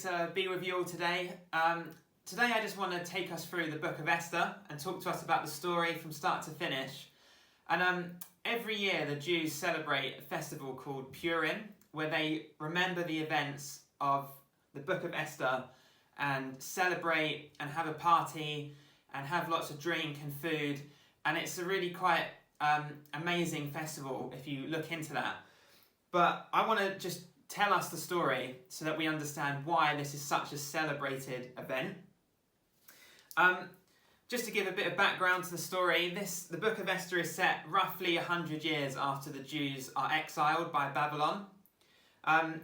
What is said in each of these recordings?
to be with you all today. Today I just want to take us through the book of Esther and talk to us about the story from start to finish. And every year the Jews celebrate a festival called Purim, where they remember the events of the book of Esther and celebrate and have a party and have lots of drink and food. And it's a really quite amazing festival if you look into that. But I want to just tell us the story so that we understand why this is such a celebrated event. Just to give a bit of background to the story, the book of Esther is set roughly 100 years after the Jews are exiled by Babylon. And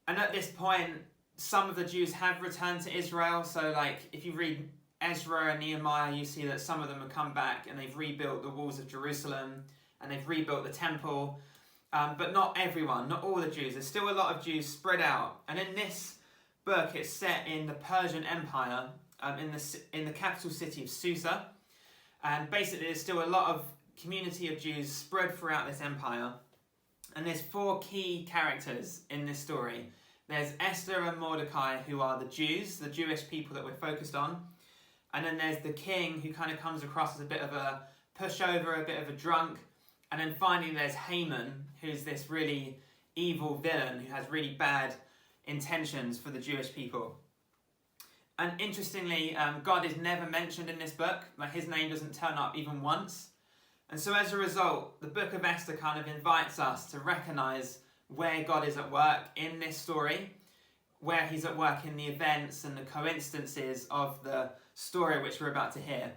at this point, some of the Jews have returned to Israel. So like if you read Ezra and Nehemiah, you see that some of them have come back and they've rebuilt the walls of Jerusalem and they've rebuilt the temple. But not everyone, not all the Jews. There's still a lot of Jews spread out. And in this book, it's set in the Persian Empire, in the capital city of Susa. And basically, there's still a lot of community of Jews spread throughout this empire. And there's four key characters in this story. There's Esther and Mordecai, who are the Jews, the Jewish people that we're focused on. And then there's the king, who kind of comes across as a bit of a pushover, a bit of a drunk. And then finally there's Haman, who's this really evil villain who has really bad intentions for the Jewish people. And interestingly, God is never mentioned in this book. Like his name doesn't turn up even once. And so as a result, the book of Esther kind of invites us to recognize where God is at work in this story, where he's at work in the events and the coincidences of the story which we're about to hear.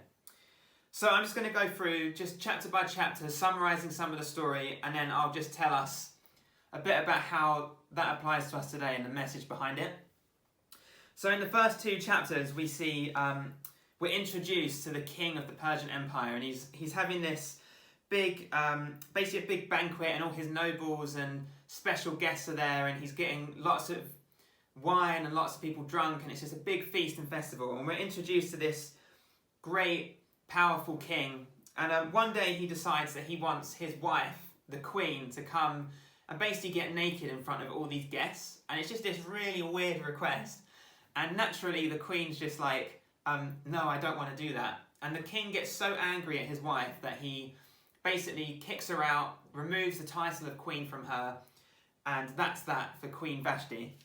So I'm just going to go through just chapter by chapter, summarising some of the story, and then I'll just tell us a bit about how that applies to us today and the message behind it. So in the first two chapters, we see we're introduced to the king of the Persian Empire, and he's having this big, basically a big banquet, and all his nobles and special guests are there, and he's getting lots of wine and lots of people drunk, and it's just a big feast and festival. And we're introduced to this great powerful king, and one day he decides that he wants his wife, the queen, to come and basically get naked in front of all these guests. And it's just this really weird request, and naturally the queen's just like, no, I don't want to do that. And the king gets so angry at his wife that he basically kicks her out, removes the title of queen from her, and that's that for Queen Vashti.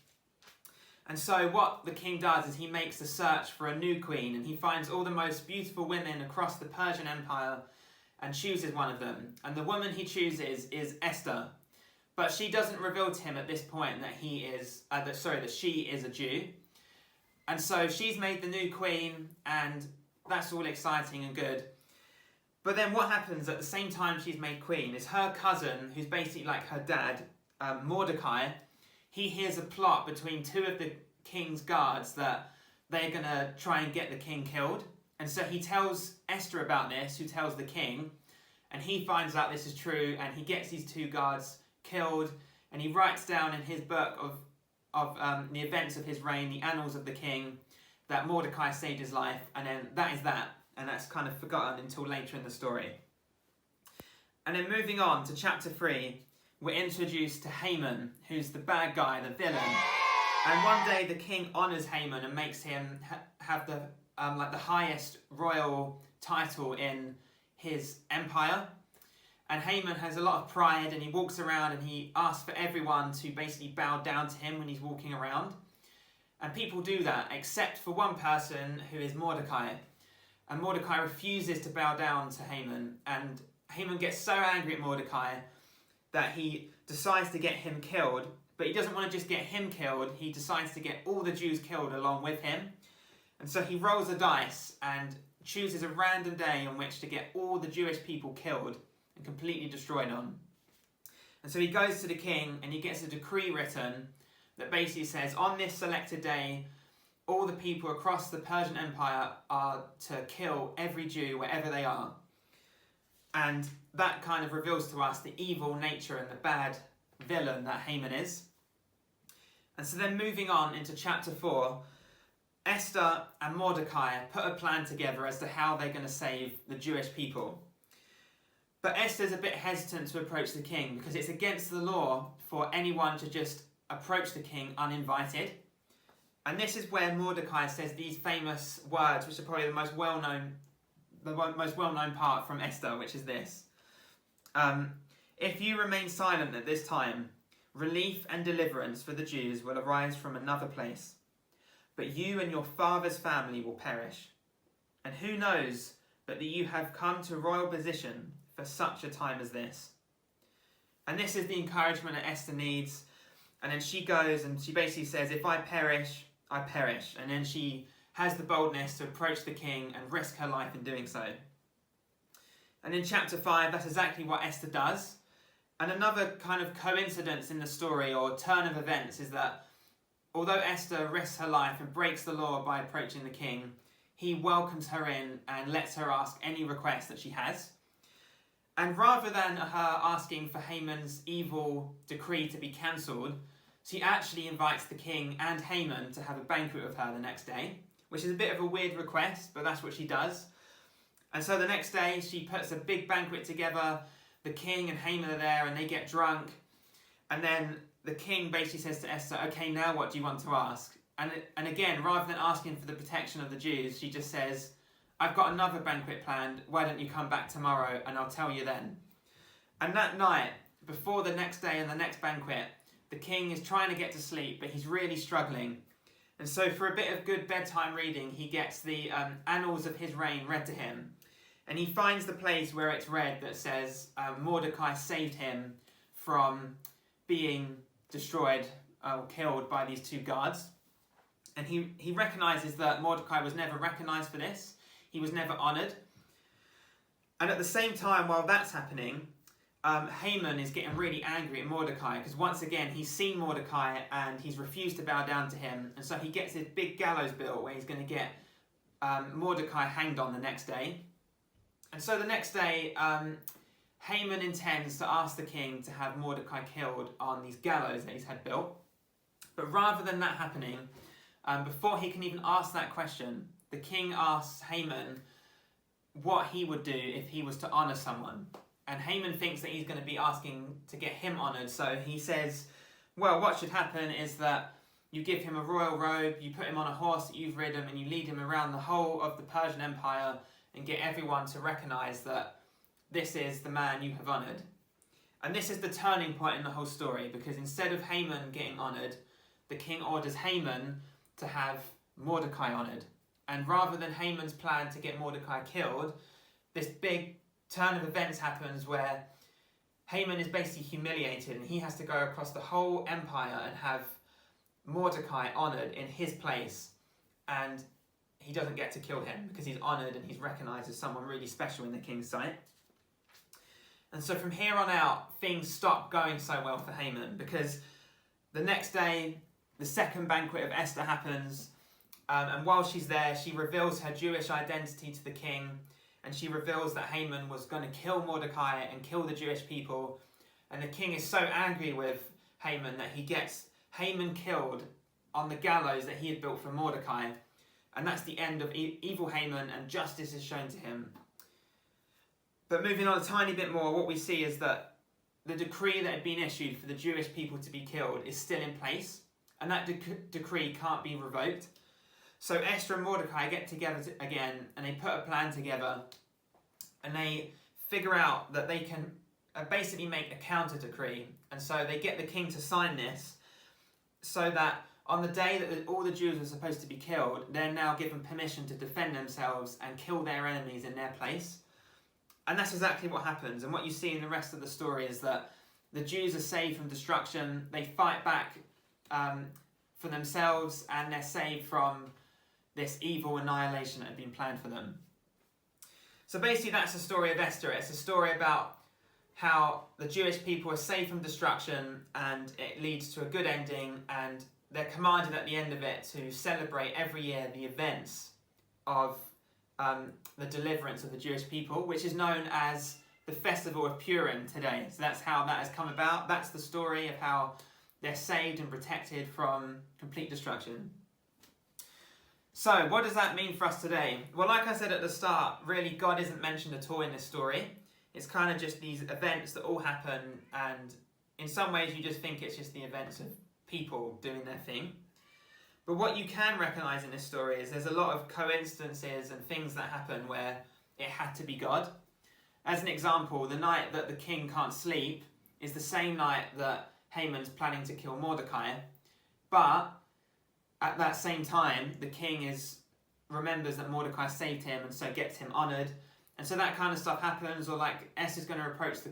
And so what the king does is he makes a search for a new queen, and he finds all the most beautiful women across the Persian Empire and chooses one of them. And the woman he chooses is Esther. But she doesn't reveal to him at this point that that she is a Jew. And so she's made the new queen, and that's all exciting and good. But then what happens at the same time she's made queen is her cousin, who's basically like her dad, Mordecai, he hears a plot between two of the king's guards that they're going to try and get the king killed. And so he tells Esther about this, who tells the king, and he finds out this is true, and he gets these two guards killed, and he writes down in his book of the events of his reign, the annals of the king, that Mordecai saved his life, and then that is that, and that's kind of forgotten until later in the story. And then moving on to chapter 3, we're introduced to Haman, who's the bad guy, the villain. And one day the king honours Haman and makes him have the highest royal title in his empire. And Haman has a lot of pride, and he walks around and he asks for everyone to basically bow down to him when he's walking around. And people do that, except for one person, who is Mordecai. And Mordecai refuses to bow down to Haman. And Haman gets so angry at Mordecai that he decides to get him killed, but he doesn't want to just get him killed, he decides to get all the Jews killed along with him. And so he rolls a dice and chooses a random day on which to get all the Jewish people killed and completely destroyed on. And so he goes to the king and he gets a decree written that basically says, on this selected day, all the people across the Persian Empire are to kill every Jew wherever they are. And that kind of reveals to us the evil nature and the bad villain that Haman is. And so then moving on into chapter 4, Esther and Mordecai put a plan together as to how they're going to save the Jewish people. But Esther's a bit hesitant to approach the king because it's against the law for anyone to just approach the king uninvited. And this is where Mordecai says these famous words, which are probably the most well-known part from Esther, which is this. If you remain silent at this time, relief and deliverance for the Jews will arise from another place. But you and your father's family will perish. And who knows but that you have come to royal position for such a time as this. And this is the encouragement that Esther needs. And then she goes and she basically says, if I perish, I perish. And then she has the boldness to approach the king and risk her life in doing so. And in chapter 5, that's exactly what Esther does. And another kind of coincidence in the story, or turn of events, is that although Esther risks her life and breaks the law by approaching the king, he welcomes her in and lets her ask any request that she has. And rather than her asking for Haman's evil decree to be cancelled, she actually invites the king and Haman to have a banquet with her the next day, which is a bit of a weird request, but that's what she does. And so the next day, she puts a big banquet together. The king and Haman are there, and they get drunk. And then the king basically says to Esther, okay, now what do you want to ask? And again, rather than asking for the protection of the Jews, she just says, I've got another banquet planned. Why don't you come back tomorrow and I'll tell you then. And that night, before the next day and the next banquet, the king is trying to get to sleep, but he's really struggling. And so for a bit of good bedtime reading, he gets the annals of his reign read to him. And he finds the place where it's read that says Mordecai saved him from being destroyed or killed by these two guards. And he recognises that Mordecai was never recognised for this. He was never honoured. And at the same time, while that's happening, Haman is getting really angry at Mordecai because once again, he's seen Mordecai and he's refused to bow down to him. And so he gets this big gallows built where he's going to get Mordecai hanged on the next day. And so the next day, Haman intends to ask the king to have Mordecai killed on these gallows that he's had built. But rather than that happening, before he can even ask that question, the king asks Haman what he would do if he was to honour someone. And Haman thinks that he's going to be asking to get him honoured. So he says, well, what should happen is that you give him a royal robe, you put him on a horse that you've ridden, and you lead him around the whole of the Persian Empire and get everyone to recognise that this is the man you have honoured. And this is the turning point in the whole story, because instead of Haman getting honoured, the king orders Haman to have Mordecai honoured. And rather than Haman's plan to get Mordecai killed, this big turn of events happens where Haman is basically humiliated and he has to go across the whole empire and have Mordecai honoured in his place. And he doesn't get to kill him because he's honoured and he's recognised as someone really special in the king's sight. And so from here on out, things stop going so well for Haman, because the next day, the second banquet of Esther happens, and while she's there, she reveals her Jewish identity to the king, and she reveals that Haman was going to kill Mordecai and kill the Jewish people. And the king is so angry with Haman that he gets Haman killed on the gallows that he had built for Mordecai. And that's the end of evil Haman, and justice is shown to him. But moving on a tiny bit more, what we see is that the decree that had been issued for the Jewish people to be killed is still in place, and that decree can't be revoked. So Esther and Mordecai get together again, and they put a plan together, and they figure out that they can basically make a counter decree. And so they get the king to sign this, so that on the day that all the Jews are supposed to be killed, they're now given permission to defend themselves and kill their enemies in their place. And that's exactly what happens. And what you see in the rest of the story is that the Jews are saved from destruction. They fight back for themselves, and they're saved from this evil annihilation that had been planned for them. So basically that's the story of Esther. It's a story about how the Jewish people are saved from destruction, and it leads to a good ending, and they're commanded at the end of it to celebrate every year the events of the deliverance of the Jewish people, which is known as the Festival of Purim today. So that's how that has come about. That's the story of how they're saved and protected from complete destruction. So what does that mean for us today? Well, like I said at the start, really God isn't mentioned at all in this story. It's kind of just these events that all happen, and in some ways you just think it's just the events of people doing their thing. But what you can recognise in this story is there's a lot of coincidences and things that happen where it had to be God. As an example, the night that the king can't sleep is the same night that Haman's planning to kill Mordecai. But at that same time, the king remembers that Mordecai saved him and so gets him honoured. And so that kind of stuff happens, or like Esther's going to approach the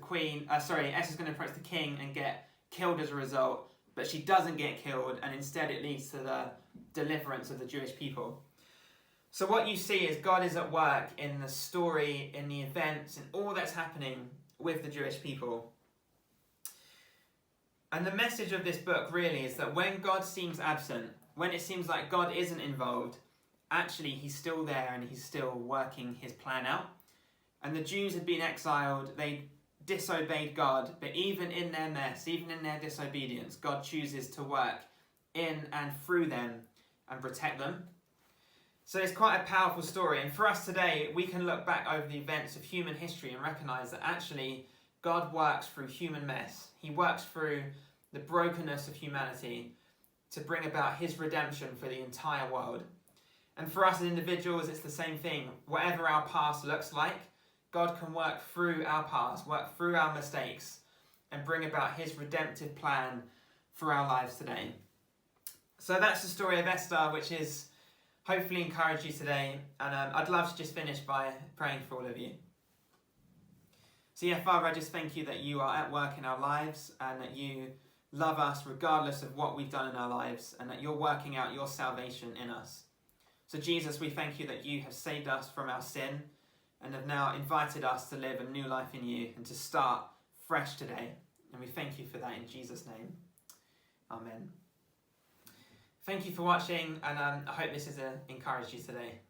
Esther's going to approach the king and get killed as a result, but she doesn't get killed, and instead it leads to the deliverance of the Jewish people. So what you see is God is at work in the story, in the events, in all that's happening with the Jewish people. And the message of this book really is that when God seems absent, when it seems like God isn't involved, actually he's still there and he's still working his plan out. And the Jews had been exiled, they disobeyed God, but even in their mess, even in their disobedience, God chooses to work in and through them and protect them. So it's quite a powerful story, and for us today, we can look back over the events of human history and recognise that actually God works through human mess. He works through the brokenness of humanity to bring about his redemption for the entire world. And for us as individuals, it's the same thing. Whatever our past looks like, God can work through our past, work through our mistakes, and bring about his redemptive plan for our lives today. So that's the story of Esther, which is hopefully encourage you today. And I'd love to just finish by praying for all of you. So yeah, Father, I just thank you that you are at work in our lives and that you love us regardless of what we've done in our lives, and that you're working out your salvation in us. So Jesus, we thank you that you have saved us from our sin and have now invited us to live a new life in you and to start fresh today. And we thank you for that in Jesus' name. Amen. Thank you for watching, and I hope this has encouraged you today.